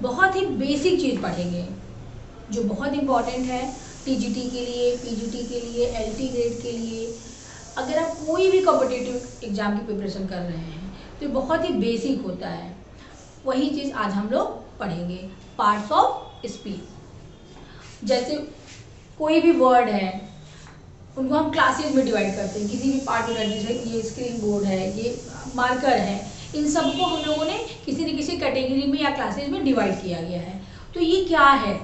बहुत ही बेसिक चीज़ पढ़ेंगे जो बहुत इम्पॉर्टेंट है टीजीटी के लिए, पीजीटी के लिए, एलटी ग्रेड के लिए। अगर आप कोई भी कॉम्पिटिटिव एग्जाम की प्रिपरेशन कर रहे हैं तो बहुत ही बेसिक होता है। वही चीज़ आज हम लोग पढ़ेंगे, पार्ट्स ऑफ स्पीच। जैसे कोई भी वर्ड है उनको हम क्लासेस में डिवाइड करते हैं, किसी भी पार्ट में, जैसे ये स्क्रीन बोर्ड है, ये मार्कर है, इन सबको हम लोगों ने किसी न किसी कैटेगरी में या क्लासेस में डिवाइड किया गया है। तो ये क्या है,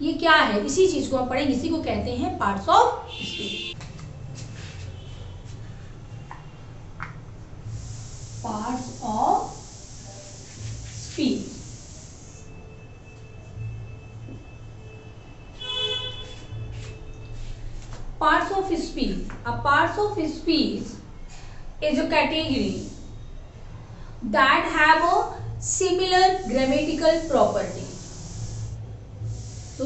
ये क्या है, इसी चीज़ को हम पढ़ेंगे, इसी को कहते हैं parts of speech. Parts of speech. Parts of speech. A parts of speech is a category that have a similar grammatical property. तो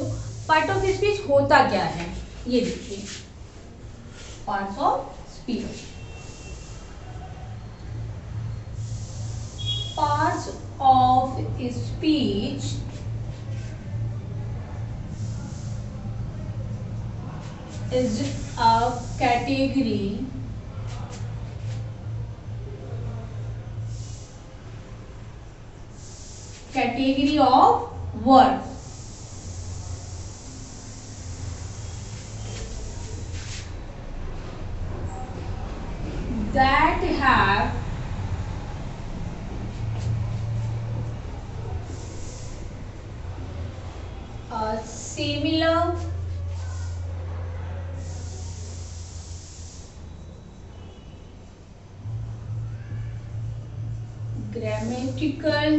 part of speech होता क्या है, ये देखिए, parts of speech. Parts of speech is a category of words that have a similar grammatical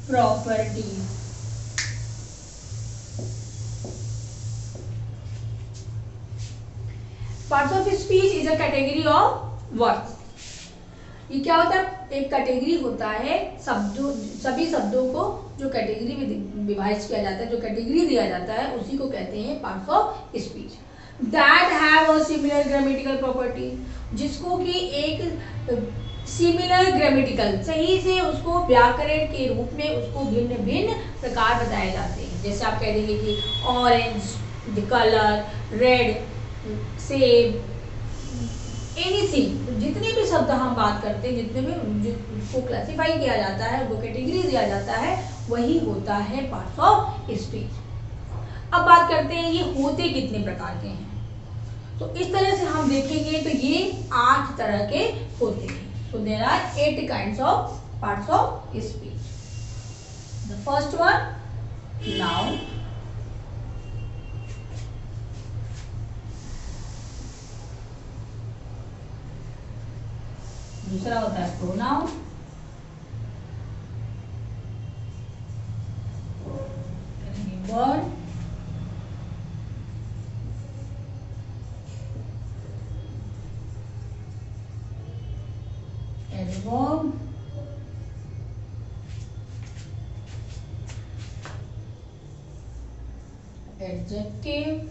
property. Parts of speech is a category of words. ये क्या होता है, एक कैटेगरी होता है शब्दों, सभी शब्दों को जो कैटेगरी में विभाजित किया जाता है, जो कैटेगरी दिया जाता है, उसी को कहते हैं parts of speech. That have a similar grammatical property, जिसको कि एक सिमिलर ग्रामेटिकल, सही से उसको व्याकरण के रूप में उसको भिन्न भिन्न प्रकार बताए जाते हैं। जैसे आप कह देंगे कि ऑरेंज द कलर, रेड सेब, एनीथिंग, जितने भी शब्द हम बात करते हैं, जितने भी जिसको क्लासिफाई किया जाता है, वो कैटेगरी दिया जाता है, वही होता है पार्ट्स ऑफ स्पीच। अब बात करते हैं ये होते कितने प्रकार के हैं। तो इस तरह से हम देखेंगे तो ये 8 तरह के होते हैं। So there are 8 kinds of parts of speech. The first one, noun. दूसरा होता है pronoun. Word. Adverb. Adjective.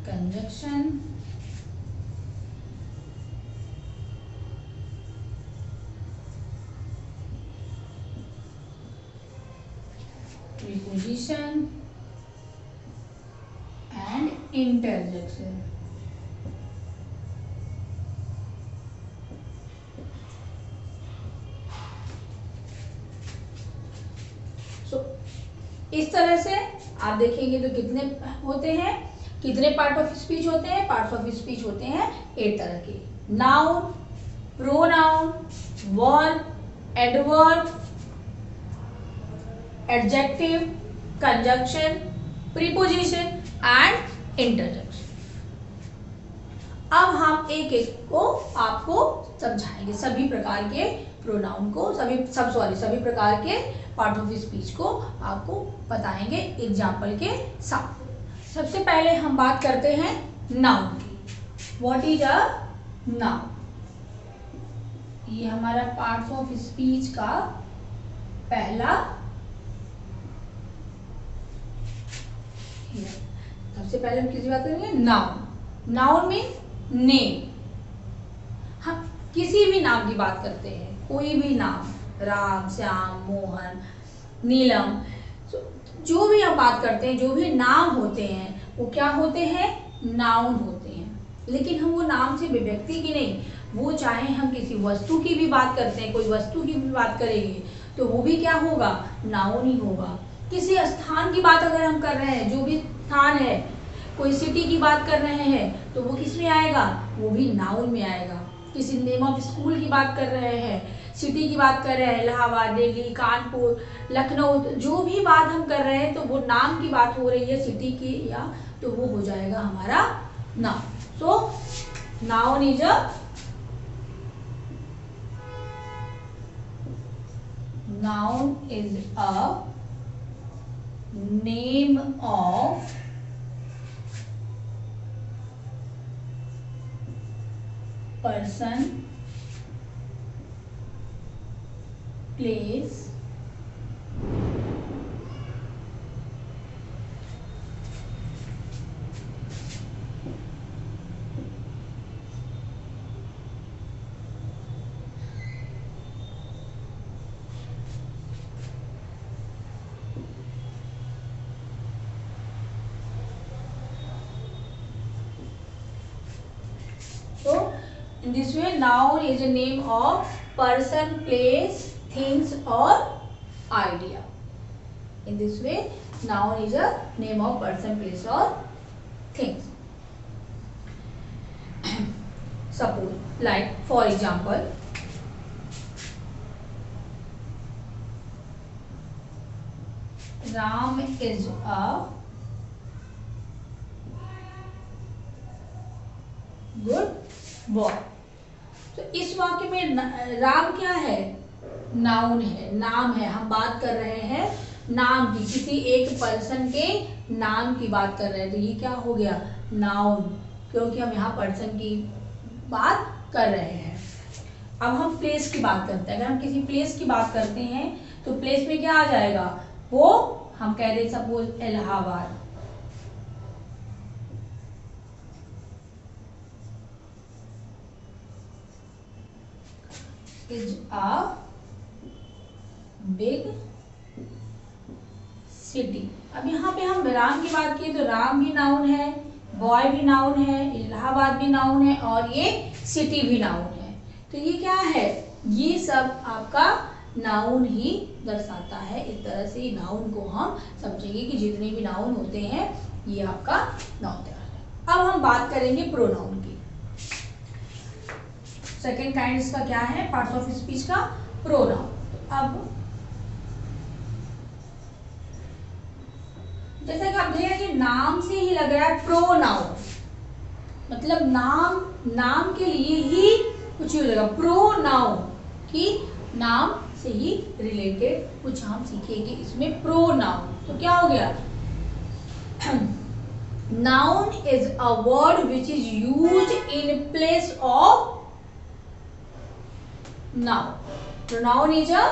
Conjunction. Preposition and interjection. So, इस तरह से आप देखेंगे तो कितने होते हैं, कितने पार्ट ऑफ स्पीच होते हैं। पार्ट्स ऑफ स्पीच होते हैं 8 तरह के। Noun, pronoun, verb, adverb, adjective, conjunction, preposition and interjection. अब हम एक एक को आपको समझाएंगे, सभी प्रकार के प्रोनाउन को, सभी प्रकार के पार्ट ऑफ स्पीच को आपको बताएंगे एग्जाम्पल के साथ। सबसे पहले हम बात करते हैं नाउन की। What is a noun? ये हमारा पार्ट्स ऑफ स्पीच का पहला सबसे पहले हम किसी बात करेंगे नाउन। Noun mean name. हम किसी भी नाम की बात करते हैं, कोई भी नाम, राम, श्याम, मोहन, नीलम, जो भी हम बात करते हैं, जो भी नाम होते हैं वो क्या होते हैं, नाउन होते हैं। लेकिन हम वो नाम से व्यक्ति की नहीं, वो चाहे हम किसी वस्तु की भी बात करते हैं, कोई वस्तु की भी बात करेंगे तो वो भी क्या होगा, नाउन ही होगा। किसी स्थान की बात अगर हम कर रहे हैं, जो भी स्थान है, कोई सिटी की बात कर रहे हैं तो वो किस में आएगा, वो भी नाउन में आएगा। किसी नेम ऑफ स्कूल की बात कर रहे हैं, सिटी की बात कर रहे हैं, इलाहाबाद, दिल्ली, कानपुर, लखनऊ, जो भी बात हम कर रहे हैं तो वो नाम की बात हो रही है, सिटी की, या तो वो हो जाएगा हमारा noun. So noun is a name of person, place, so in this way noun is a name of person, place, things or idea. In this way noun is a name of person, place or things. Suppose, like for example, Ram is a good boy. तो इस वाक्य में राम क्या है, noun है, नाम है। हम बात कर रहे हैं नाम की, किसी एक पर्सन के नाम की बात कर रहे हैं, तो ये क्या हो गया, नाउन, क्योंकि हम यहाँ पर्सन की बात कर रहे हैं। अब हम प्लेस की बात करते हैं। अगर हम किसी प्लेस की बात करते हैं तो प्लेस में क्या आ जाएगा, वो हम कह रहे suppose Allahabad, is a big city। अब यहाँ पे हम राम की बात किए तो राम भी नाउन है, बॉय भी नाउन है, इलाहाबाद भी नाउन है और ये सिटी भी नाउन है। तो ये क्या है, ये सब आपका नाउन ही दर्शाता है। इस तरह से नाउन को हम समझेंगे कि जितने भी नाउन होते हैं ये आपका नाउन है। अब हम बात करेंगे प्रोनाउन की। सेकेंड काइंड इसका क्या है, पार्ट्स ऑफ स्पीच का प्रोनाउन। अब जैसा कि आप देख रहे हैं नाम से ही लग रहा है प्रोनाउन, मतलब नाम के लिए ही कुछ यूज होगा। प्रोनाउन की नाम से ही रिलेटेड कुछ हम सीखेंगे इसमें प्रोनाउन। तो क्या हो गया, noun is a word which is use in place of noun. Pronoun is a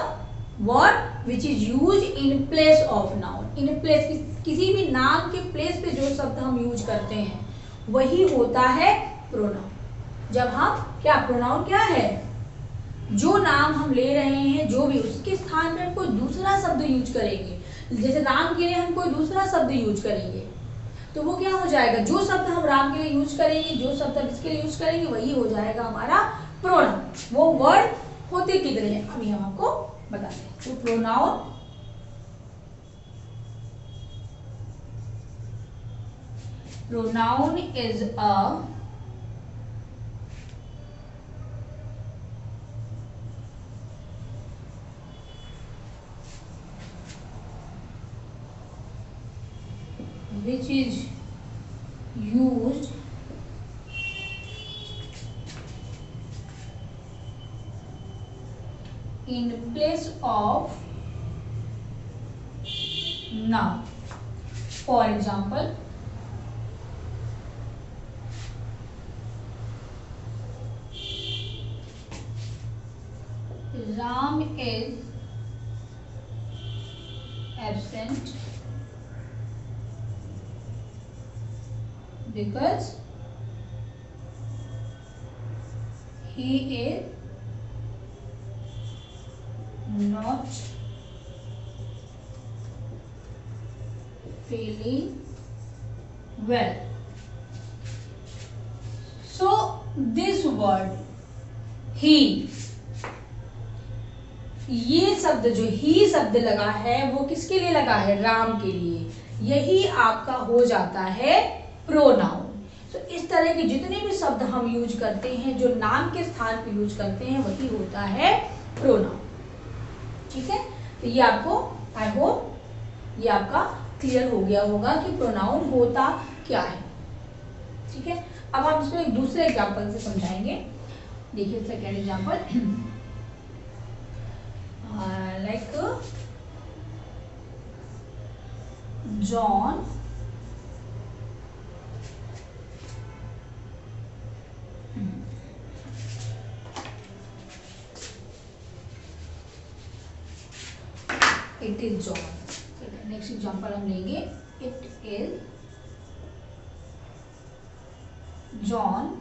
word which is used in place of noun. In place, किसी भी नाम के प्लेस पे जो शब्द हम यूज करते हैं वही होता है प्रोनाउन। जब हम क्या, प्रोनाउन क्या है, जो नाम हम ले रहे हैं, जो भी उसके स्थान पर कोई दूसरा शब्द यूज करेंगे। जैसे राम के लिए हम कोई दूसरा शब्द यूज करेंगे तो वो क्या हो जाएगा, जो शब्द हम राम के लिए यूज करेंगे, जो शब्द हम इसके लिए यूज करेंगे वही हो जाएगा हमारा प्रोनाउन। वो वर्ड होते कितने हैं अभी हम आपको बताते हैं। तो pronoun is a which is used in place of noun. For example, Ram is absent because he is not feeling well. So this word he, ये शब्द जो ही शब्द लगा है वो किसके लिए लगा है? राम के लिए। यही आपका हो जाता है प्रोनाउन। तो इस तरह के जितने भी शब्द हम यूज करते हैं जो नाम के स्थान पर यूज करते हैं वही होता है प्रोनाउन। ठीक है, तो ये आपको आई होप ये आपका क्लियर हो गया होगा कि प्रोनाउन होता क्या है। ठीक है, अब हम इसको एक दूसरे एग्जांपल से समझाएंगे। देखिए second example, like John it is John. Next example हम लेंगे, it is John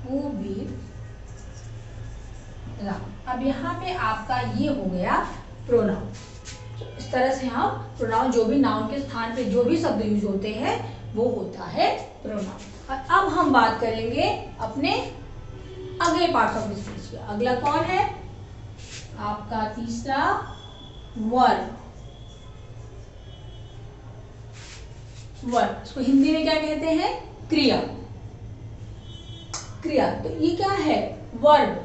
who beat Ram. अब यहाँ पे आपका ये हो गया प्रोनाउन। इस तरह से हम प्रोनाउन जो भी नाउन के स्थान पे जो भी शब्द यूज होते हैं वो होता है प्रोनाउन। और अब हम बात करेंगे अपने अगले पार्ट ऑफ स्पीच का। अगला कौन है? आपका तीसरा वर्ब। वर्ब, इसको हिंदी में क्या कहते हैं? क्रिया। क्रिया, तो ये क्या है? वर्ब।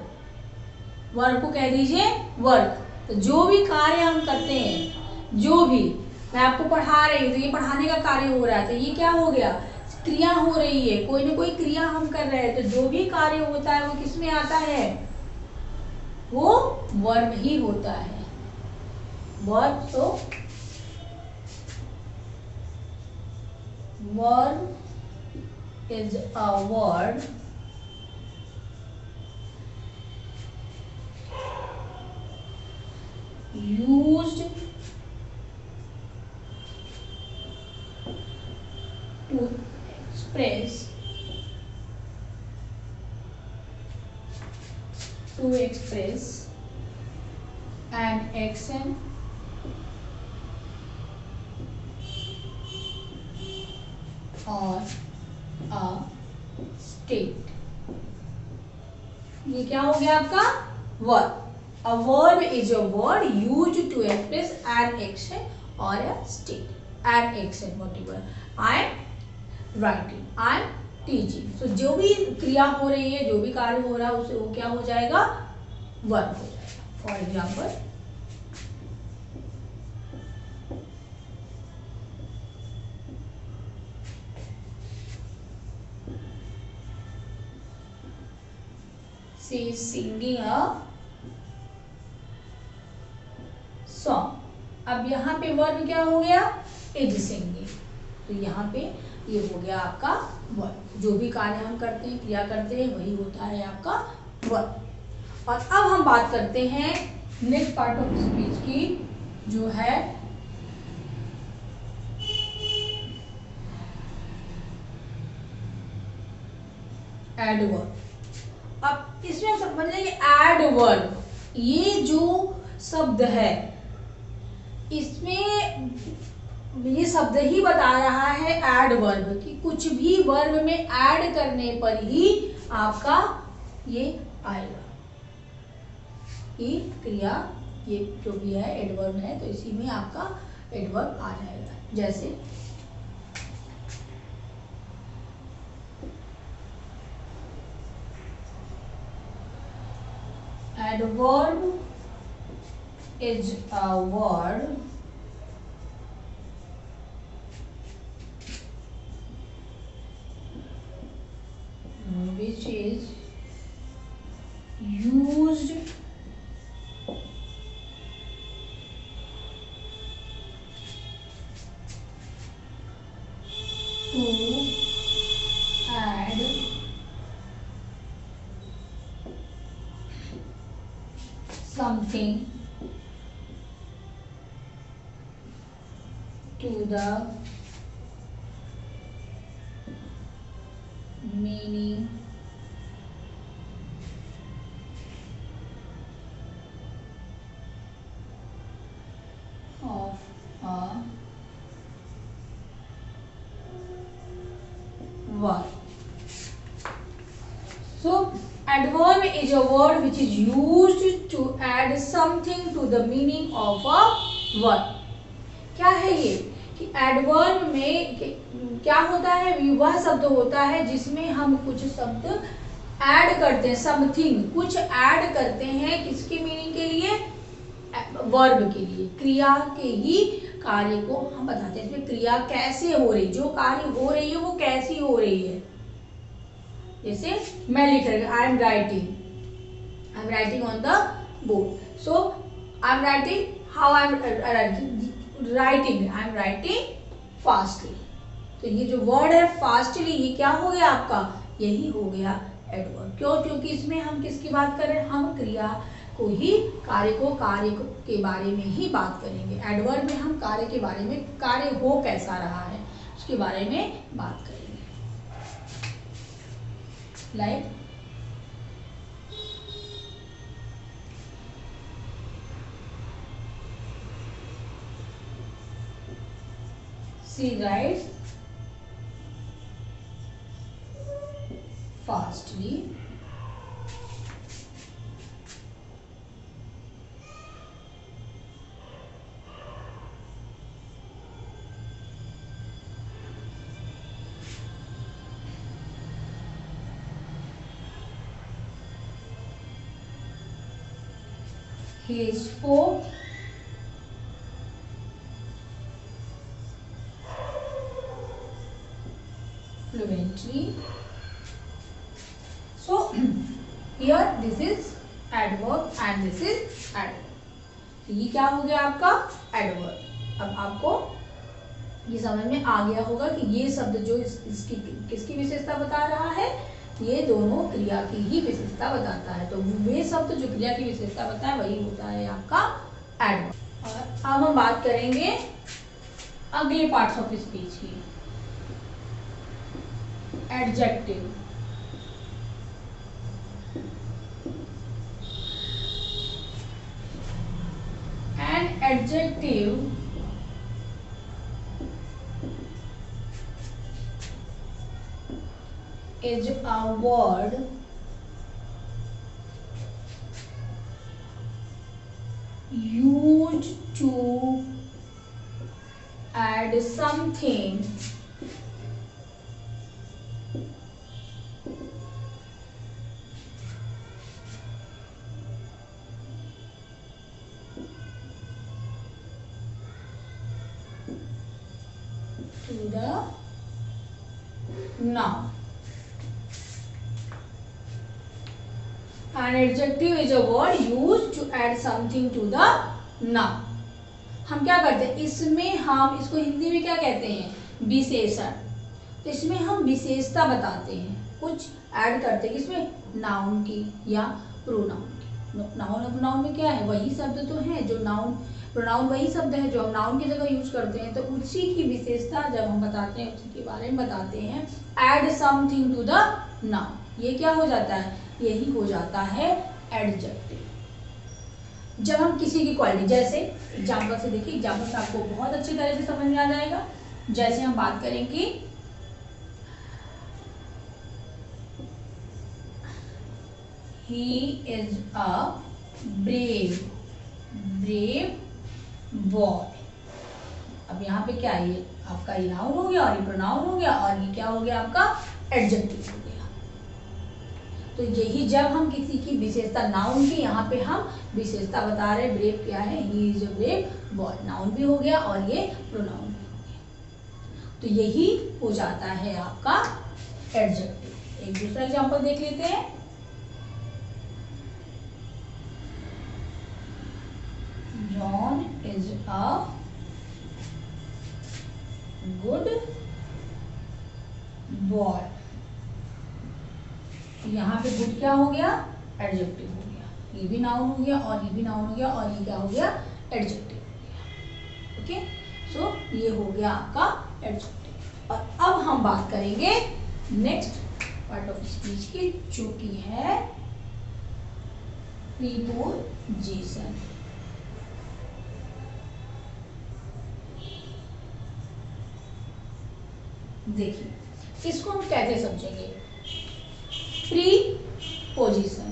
वर्ब को कह दीजिए वर्क। तो जो भी कार्य हम करते हैं, जो भी मैं आपको पढ़ा रही हूँ तो ये पढ़ाने का कार्य हो रहा है, तो ये क्या हो गया? क्रिया हो रही है, कोई ना कोई क्रिया हम कर रहे हैं। तो जो भी कार्य होता है वो किस में आता है? वो वर्ब ही होता है। वर्ब, तो verb is a word used to express an action or a state। ये क्या हो गया आपका? Verb. A verb is a word used to express an action or a state. An action, whatever. I am writing, I am teaching. So जो भी क्रिया हो रही है, जो भी कार्य हो रहा है, उसे वो क्या हो जाएगा? वर्ब हो जाएगा। For example, she is singing a song। अब यहाँ पे वर्ब क्या हो गया? Is singing. तो यहाँ पे ये हो गया आपका वर्ब। जो भी कार्य हम करते हैं, क्रिया करते हैं, वही होता है आपका वर्ब। और अब हम बात करते हैं नेक्स्ट पार्ट ऑफ स्पीच की, जो है एडवर्ब। अब इसमें हम समझ लेंगे एडवर्ब, ये जो शब्द है इसमें ये शब्द ही बता रहा है एडवर्ब कि कुछ भी वर्ब में ऐड करने पर ही आपका ये आएगा। ये क्रिया, ये जो भी है एडवर्ब है, तो इसी में आपका एडवर्ब आ जाएगा। जैसे adverb is a word which is used to add something to the meaning of a word. So adverb is a word which is used to add something to the meaning of a word. क्या है ये कि adverb में क्या होता है, वह शब्द होता है जिसमें हम कुछ शब्द ऐड करते हैं, समथिंग कुछ ऐड करते हैं, किसकी मीनिंग के लिए, वर्ब के लिए, क्रिया के ही कार्य को हम बताते हैं। इसमें क्रिया कैसे हो रही, जो कार्य हो रही है वो कैसी हो रही है। जैसे मैं लिख रही हूँ, I am writing on the board, so I am writing, how I am writing fastly. तो ये जो वर्ड है फास्टली, ये क्या हो गया आपका, यही हो गया एडवर्ब। क्यों, क्योंकि इसमें हम किसकी बात कर रहे हैं, हम क्रिया को ही, कार्य के बारे में ही बात करेंगे। एडवर्ब में हम कार्य के बारे में, कार्य हो कैसा रहा है उसके बारे में बात करेंगे। Like she writes fastly, he spoke fluently. So here this is adverb and this is adverb. तो ये क्या हो गया आपका एडवर्ब। अब आपको ये समझ में आ गया होगा कि ये शब्द जो इसकी किसकी विशेषता बता रहा है, ये दोनों क्रिया की ही विशेषता बताता है। तो वे शब्द जो क्रिया की विशेषता बताए वही होता है आपका एडवर्ब। और अब हम बात करेंगे अगले पार्ट्स ऑफ स्पीच की। Adjective, an adjective is a word used to add something to the noun. An adjective is a word used to add something to the noun. हम क्या करते हैं इसमें, हम इसको हिंदी में क्या कहते हैं, विशेषण। तो इसमें हम विशेषता बताते हैं, कुछ ऐड करते हैं किसमें, नाउन की या प्रोनाउन की। नाउन और प्रोनाउन में क्या है, वही शब्द तो है जो नाउन, प्रोनाउन वही शब्द है जो हम नाउन की जगह यूज करते हैं। तो उसी की विशेषता जब हम बताते हैं, उसी के बारे में बताते हैं। Add something to the noun, ये क्या हो जाता है, यही हो जाता है एडजेक्टिव। जब हम किसी की क्वालिटी, जैसे एग्जाम्पल से देखिए, एग्जाम्पल से आपको बहुत अच्छी तरह से समझ में आ जाएगा। जैसे हम बात करेंगे he is a brave boy. अब यहाँ पे क्या है, ये आपका ये नाउन हो गया और ये प्रोनाउन हो गया और ये क्या हो गया आपका एडजेक्टिव हो गया। तो यही जब हम किसी की विशेषता, नाउन की यहाँ पे हम विशेषता बता रहे, ब्रेव क्या है, he is a brave boy, noun भी हो गया और ये प्रोनाउन भी हो गया। तो यही हो जाता है आपका एडजेक्टिव। एक दूसरा एग्जांपल देख लेते हैं। John is a good boy. यहाँ पे गुड क्या हो गया, एडजेक्टिव हो गया। ये भी नाउन हो गया और ये भी नाउन हो गया और ये क्या हो गया, एडजेक्टिव हो गया। ओके, सो ये हो गया आपका एडजेक्टिव। और अब हम बात करेंगे नेक्स्ट पार्ट ऑफ स्पीच की, जो कि है प्रीपोजिशन। देखिए इसको हम कैसे समझेंगे, प्रीपोजिशन।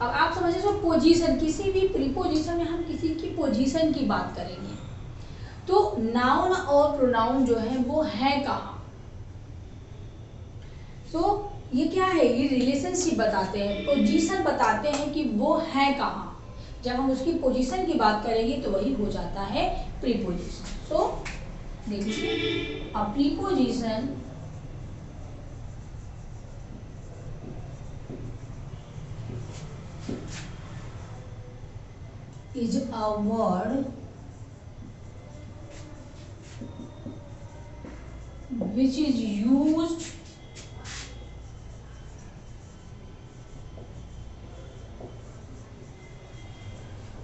अब आप समझे जो पोजीशन, किसी भी प्रीपोजिशन में हम किसी की पोजीशन की बात करेंगे, तो नाउन और प्रोनाउन जो है वो है कहाँ। सो ये क्या है, ये रिलेशनशिप बताते हैं, पोजीशन बताते हैं कि वो है कहाँ। जब हम उसकी पोजीशन की बात करेंगे तो वही हो जाता है प्रीपोजिशन। सो देखिए, अ preposition is a word which is used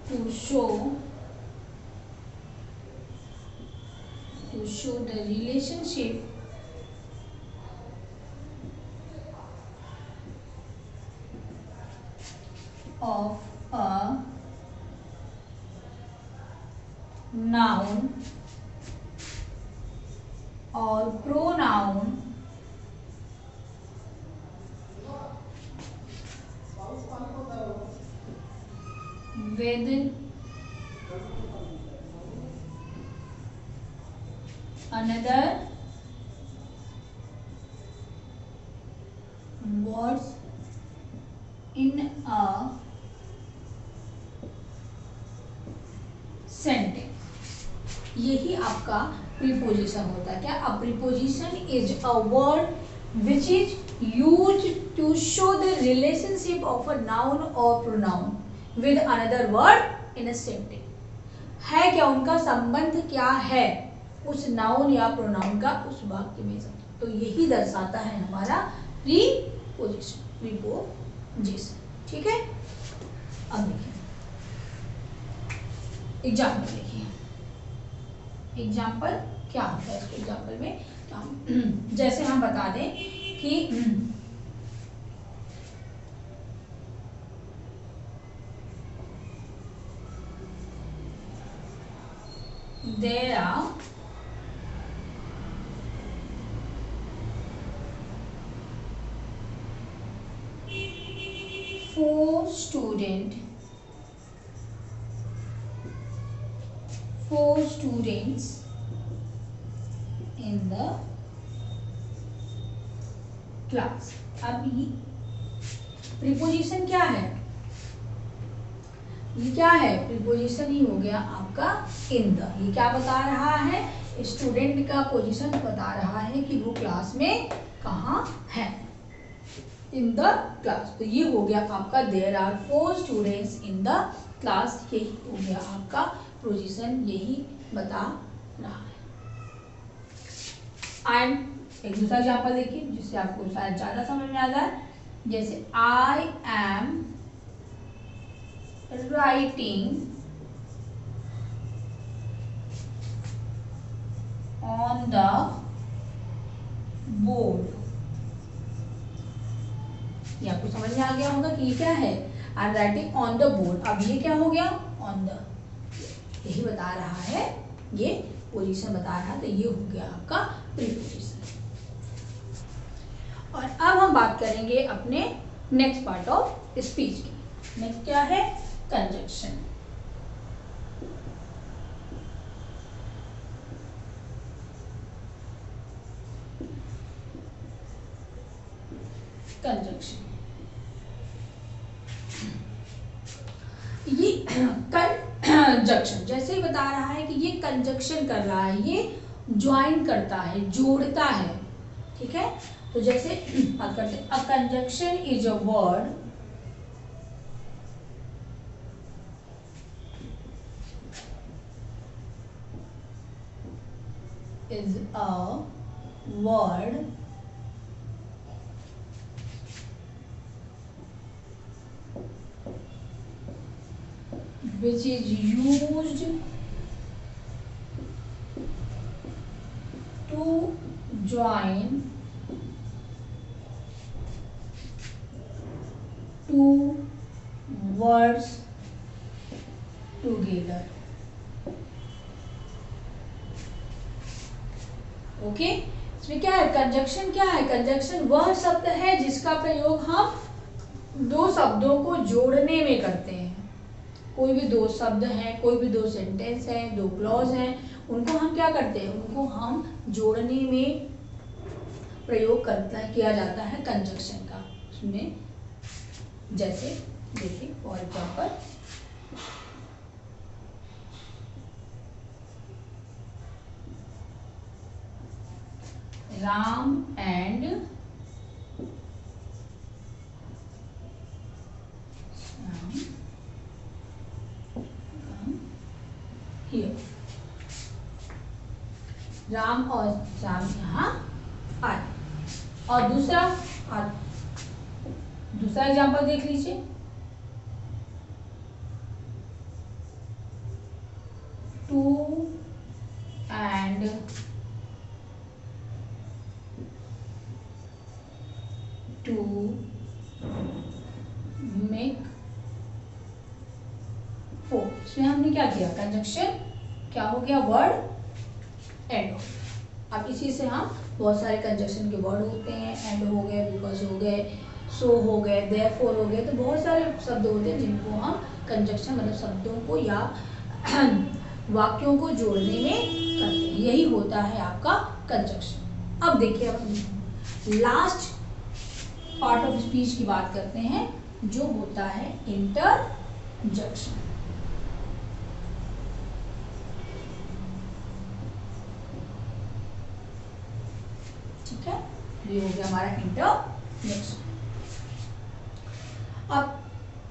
to show the relationship of a noun or pronoun with another words in a sentence। यही आपका प्रीपोजिशन होता है। क्या, a preposition is a word which is used to show the relationship of a noun or pronoun with another word in a sentence. है क्या, उनका संबंध क्या है उस नाउन या प्रोनाउन का उस वाक्य में। तो यही दर्शाता है हमारा प्रीपोजिशन, प्रीपोजिशन। ठीक है, अब देखिए एग्जाम्पल। देखिए एग्जाम्पल क्या होता है, इसके एग्जाम्पल में जैसे हम बता दें कि there are 4 students in the class। अब ये प्रीपोजिशन क्या है, ये क्या है, प्रीपोजिशन ही हो गया आपका इन द। ये क्या बता रहा है, स्टूडेंट का पोजीशन बता रहा है कि वो क्लास में कहाँ है, इन द क्लास। तो ये हो गया आपका there are 4 students in the class. यही हो गया आपका पोजीशन, यही बता रहा है। एंड एक दूसरा एग्जाम्पल देखिए जिससे आपको शायद ज्यादा समझ में आ जाए। जैसे I am writing on the board. ये आपको समझ में आ गया होगा कि ये क्या है, I am writing on the board. अब ये क्या हो गया, ऑन द, यही बता रहा है, ये पोजीशन बता रहा है। तो ये हो गया आपका प्रीपोजिशन। और अब हम बात करेंगे अपने नेक्स्ट पार्ट ऑफ स्पीच की। नेक्स्ट क्या है, कंजक्शन। कंजक्शन ये कंजक्शन जैसे ही बता रहा है कि ये कंजक्शन कर रहा है, ये ज्वाइन करता है, जोड़ता है। ठीक है, तो जैसे बात करते हैं, a conjunction is a word which is used to join two words together. Okay, इसमें क्या है, कंजक्शन क्या है, कंजक्शन वह शब्द है जिसका प्रयोग हम दो शब्दों को जोड़ने में करते हैं। कोई भी दो शब्द हैं, कोई भी दो सेंटेंस हैं, दो क्लॉज हैं, उनको हम क्या करते हैं, उनको हम जोड़ने में प्रयोग किया जाता है कंजक्शन का। उसमें जैसे देखिए for example, Ram and here, Ram और श्याम यहाँ आए। और दूसरा एग्जाम्पल देख लीजिए, two and two make four. इसमें हमने क्या किया, कंजक्शन क्या हो गया, वर्ड एंड। अब इसी से हम बहुत सारे कंजक्शन के वर्ड होते हैं, एंड हो गए, बिकॉज हो गए, सो हो गए, देयरफॉर हो गए, तो बहुत सारे शब्द होते हैं जिनको हम कंजक्शन मतलब शब्दों को या वाक्यों को जोड़ने में करते हैं। यही होता है आपका कंजक्शन। अब देखिए, अब लास्ट पार्ट ऑफ स्पीच की बात करते हैं, जो होता है इंटरजेक्शन। ठीक है, ये हो गया हमारा इंटरजेक्शन। अब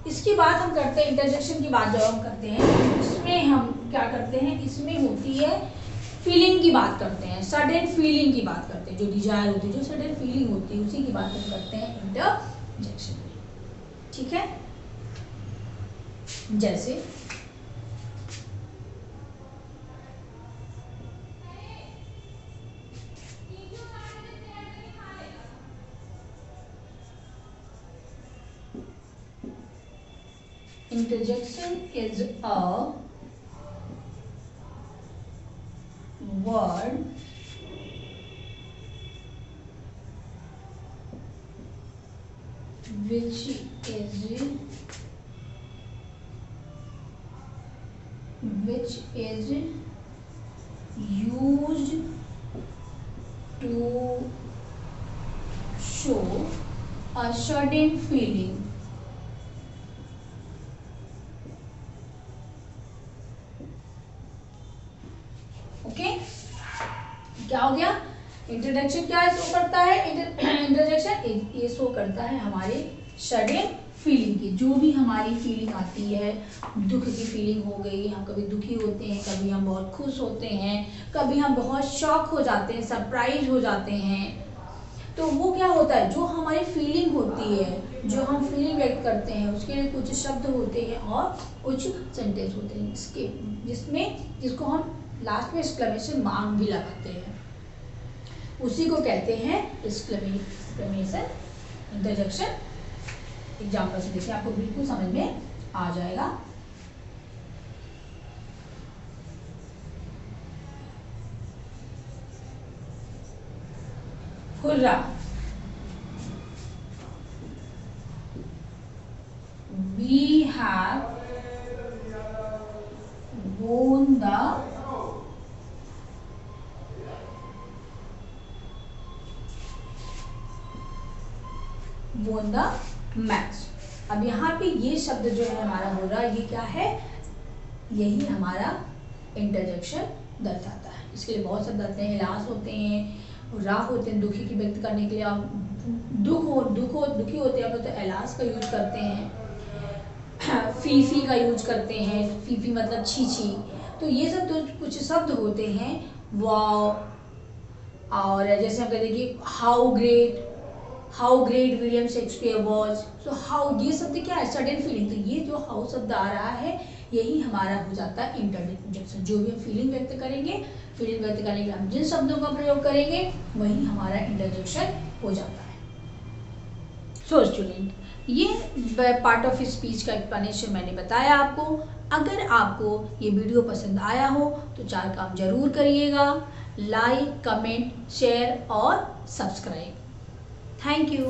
इसकी बात हम करते हैं, इंटरजेक्शन की बात जब हम करते हैं, इसमें हम क्या करते हैं, इसमें होती है फीलिंग की बात करते हैं, सडन फीलिंग की बात करते हैं, जो डिजायर होती है, जो सडन फीलिंग होती है, उसी की बात हम करते हैं इंटरजेक्शन में। ठीक है, जैसे interjection is a word which is used to show a sudden feeling क्या हो गया, इंट्रोडक्शन क्या शो करता है, इंटरजेक्शन ये शो करता है हमारे सडन फीलिंग की, जो भी हमारी फीलिंग आती है, दुख की फीलिंग हो गई, हम कभी दुखी होते हैं, कभी हम बहुत खुश होते हैं, कभी हम बहुत शॉक हो जाते हैं, सरप्राइज हो जाते हैं, तो वो क्या होता है, जो हमारी फीलिंग होती है, जो हम फीलिंग व्यक्त करते हैं, उसके लिए कुछ शब्द होते हैं और कुछ सेंटेंस होते हैं, जिसको हम लास्ट में एक्सक्लेमेशन मार्क भी लगाते हैं, उसी को कहते हैं एक्सक्लेमेशन इंटरजेक्शन। एग्जाम्पल से देखिए, आपको बिल्कुल समझ में आ जाएगा। Hurrah, we have won the match. अब यहाँ पे ये शब्द जो है हमारा हो रहा, ये क्या है, यही हमारा इंटरजेक्शन दर्शाता है। इसके लिए बहुत शब्द आते हैं, इलाज होते हैं, राह होते हैं दुखी की व्यक्त करने के लिए, आप दुखी होते हैं तो इलाज का यूज करते हैं, फीफी का यूज करते हैं, फीफी मतलब छी, तो ये सब तो कुछ शब्द होते हैं। वाव, और जैसे हम कहते हैं कि how great William Shakespeare was, so how, ये शब्द क्या है, सडन फीलिंग, तो ये जो हाउ शब्द आ रहा है यही हमारा हो जाता है इंटरजेक्शन। जो भी हम फीलिंग व्यक्त करेंगे, फीलिंग व्यक्त करने के लिए हम जिन शब्दों का प्रयोग करेंगे वही हमारा इंटरजेक्शन हो जाता है। सो स्टूडेंट, ये पार्ट ऑफ स्पीच का एक्सप्लेनेशन मैंने बताया आपको। अगर आपको ये वीडियो पसंद आया हो तो 4 काम जरूर करिएगा: लाइक, कमेंट, शेयर और सब्सक्राइब। Thank you.